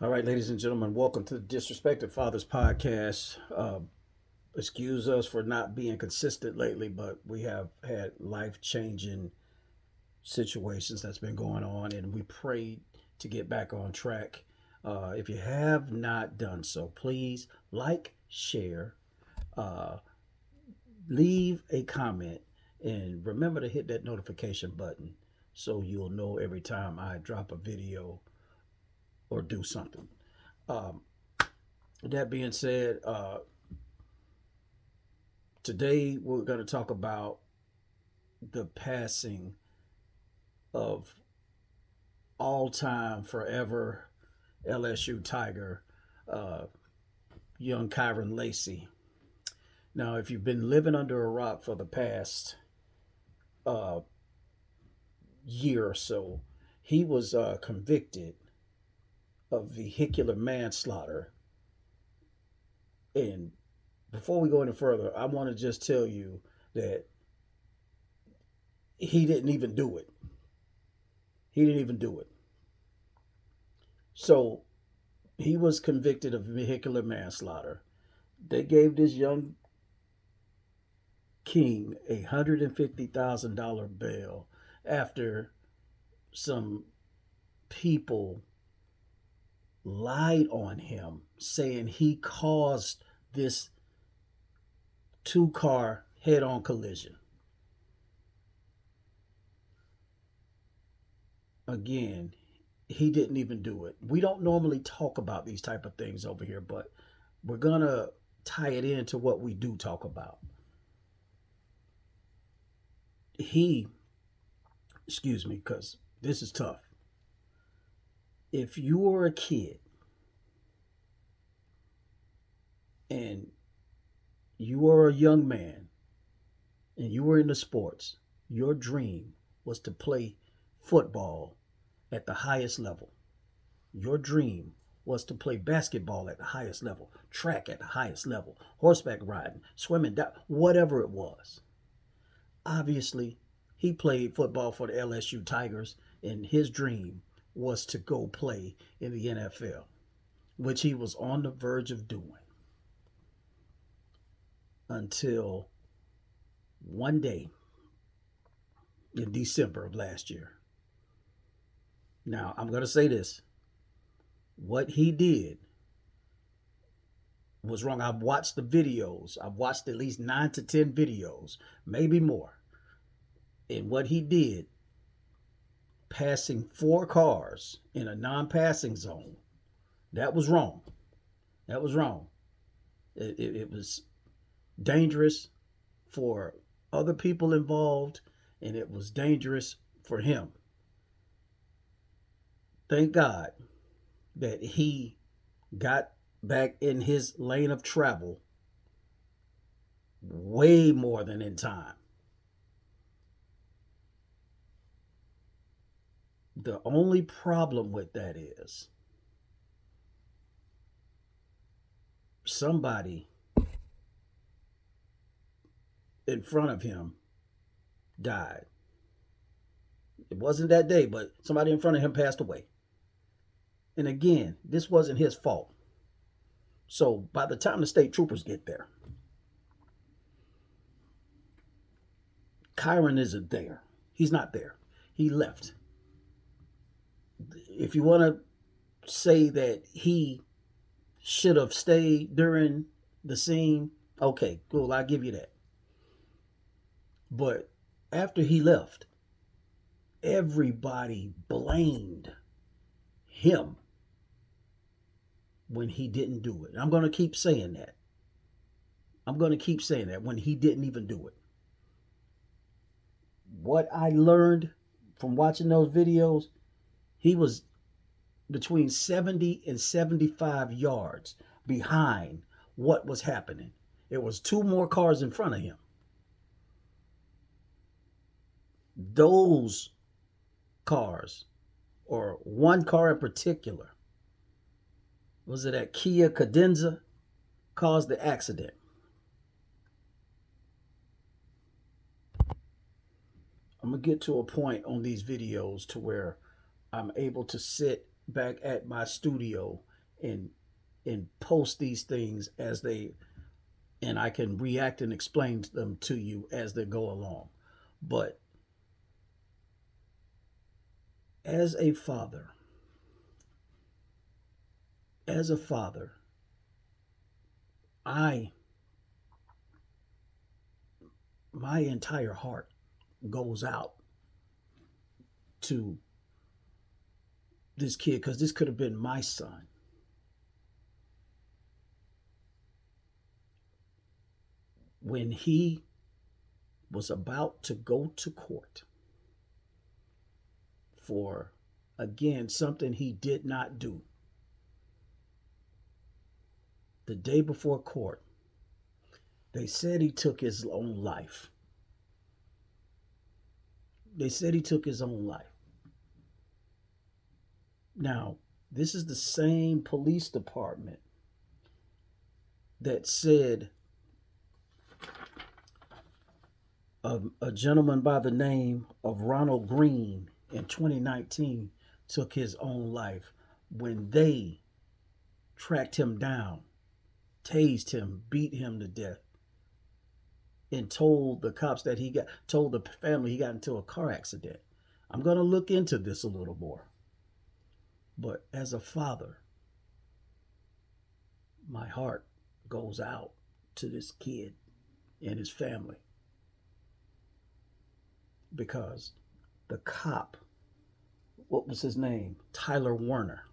All right, ladies and gentlemen, welcome to the Disrespected Fathers podcast. Excuse us for not being consistent lately, but we have had life changing situations that's been going on, and we prayed to get back on track. If you have not done so, please like, share, uh, leave a comment, and remember to hit that notification button so you'll know every time I drop a video or do something. Um, that being said, today we're going to talk about the passing of all time, forever LSU Tiger, uh, young Kyren Lacy. Now, if you've been living under a rock for the past uh, year or so, he was convicted of vehicular manslaughter. And before we go any further, I want to just tell you that he didn't even do it. He didn't even do it. So he was convicted of vehicular manslaughter. They gave this young king $150,000 bail after some people lied on him, saying he caused this two-car head-on collision. Again, he didn't even do it. We don't normally talk about these type of things over here, but we're gonna tie it into what we do talk about. He, excuse me, because this is tough. If you were a kid and you were a young man and you were into sports, your dream was to play football at the highest level. Your dream was to play basketball at the highest level, track at the highest level, horseback riding, swimming, whatever it was. Obviously, he played football for the LSU Tigers, and his dream was to go play in the NFL, which he was on the verge of doing until one day in December of last year. Now, I'm going to say this. What he did was wrong. I've watched the videos. I've watched at least 9 to 10 videos, maybe more. And what he did, passing 4 cars in a non-passing zone, that was wrong. That was wrong. It was dangerous for other people involved, and it was dangerous for him. Thank God that he got back in his lane of travel way more than in time. The only problem with that is somebody in front of him died. It wasn't that day, but somebody in front of him passed away. And again, this wasn't his fault. So by the time the state troopers get there, Kyren isn't there. He's not there. He left. If you want to say that he should have stayed during the scene, okay, cool, I'll give you that. But after he left, everybody blamed him when he didn't do it. I'm going to keep saying that. I'm going to keep saying that when he didn't even do it. What I learned from watching those videos, he was between 70 and 75 yards behind what was happening. It was 2 more cars in front of him. Those cars, or one car in particular, was it that Kia Cadenza, caused the accident. I'm going to get to a point on these videos to where I'm able to sit back at my studio and post these things as they, and I can react and explain them to you as they go along. But as a father, as a father, I my entire heart goes out to this kid because this could have been my son. When he was about to go to court for, again, something he did not do, the day before court, they said he took his own life. They said he took his own life. Now, this is the same police department that said a gentleman by the name of Ronald Green in 2019 took his own life when they tracked him down, tased him, beat him to death, and told the cops that told the family he got into a car accident. I'm going to look into this a little more. But as a father, my heart goes out to this kid and his family because the cop, what was his name? Tyler Werner,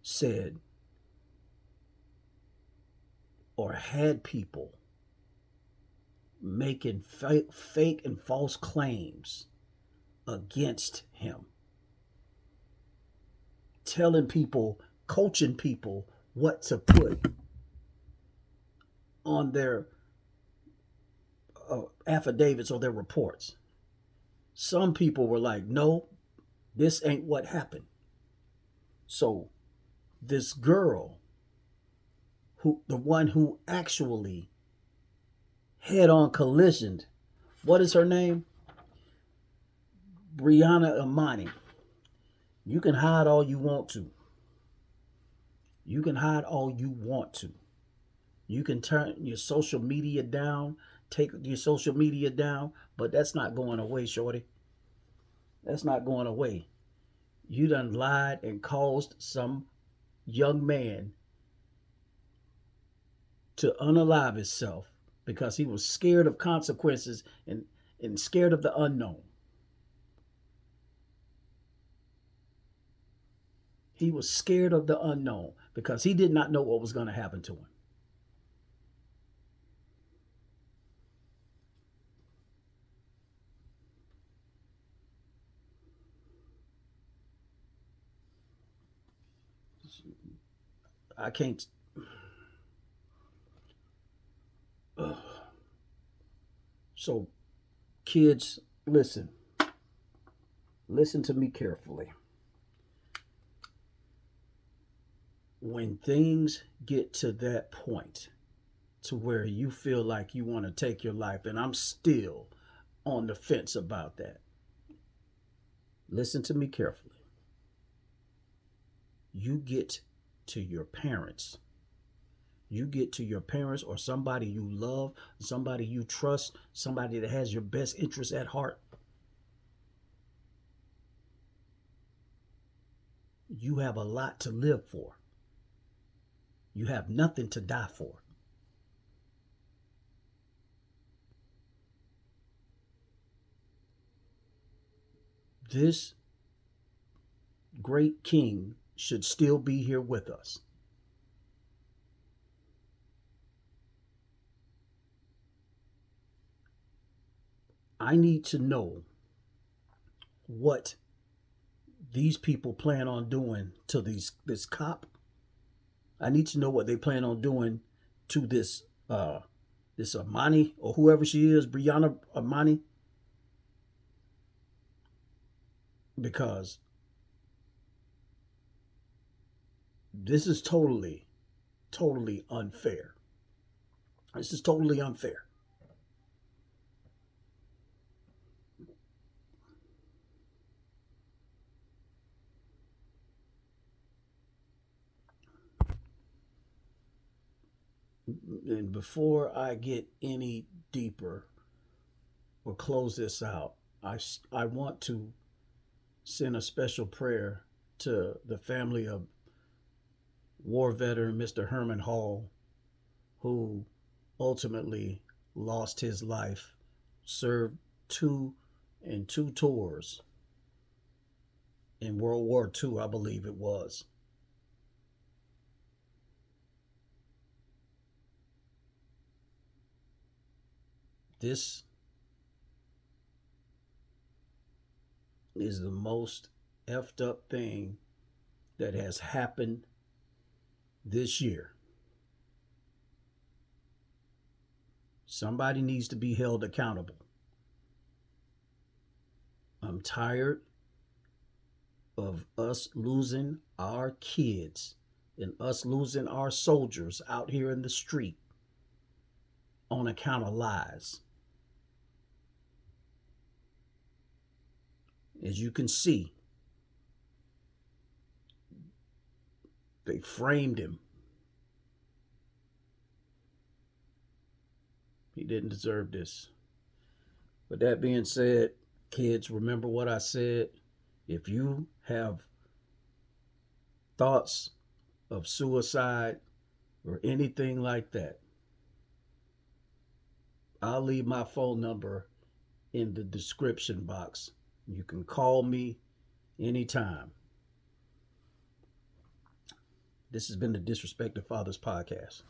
said or had people making fake and false claims against him, telling people, coaching people what to put on their affidavits or their reports. Some people were like, no, this ain't what happened. So this girl, the one who actually head-on collisioned, what is her name? Brianna Imani. You can hide all you want to. You can hide all you want to. You can turn your social media down, take your social media down, but that's not going away, shorty. That's not going away. You done lied and caused some young man to unalive himself because he was scared of consequences and scared of the unknown. He was scared of the unknown because he did not know what was going to happen to him. I can't. So, kids, listen. Listen to me carefully. When things get to that point to where you feel like you want to take your life, and I'm still on the fence about that, listen to me carefully. You get to your parents. You get to your parents or somebody you love, somebody you trust, somebody that has your best interest at heart. You have a lot to live for. You have nothing to die for. This great king should still be here with us. I need to know what these people plan on doing to this cop. I need to know what they plan on doing to this Amani or whoever she is, Brianna Amani, because this is totally, totally unfair. This is totally unfair. And before I get any deeper or close this out, I want to send a special prayer to the family of war veteran Mr. Herman Hall, who ultimately lost his life, served two in two tours in World War II, I believe it was. This is the most effed up thing that has happened this year. Somebody needs to be held accountable. I'm tired of us losing our kids and us losing our soldiers out here in the street on account of lies. As you can see, they framed him. He didn't deserve this. With that being said, kids, remember what I said. If you have thoughts of suicide or anything like that, I'll leave my phone number in the description box. You can call me anytime. This has been the Disrespected Fathers Podcast.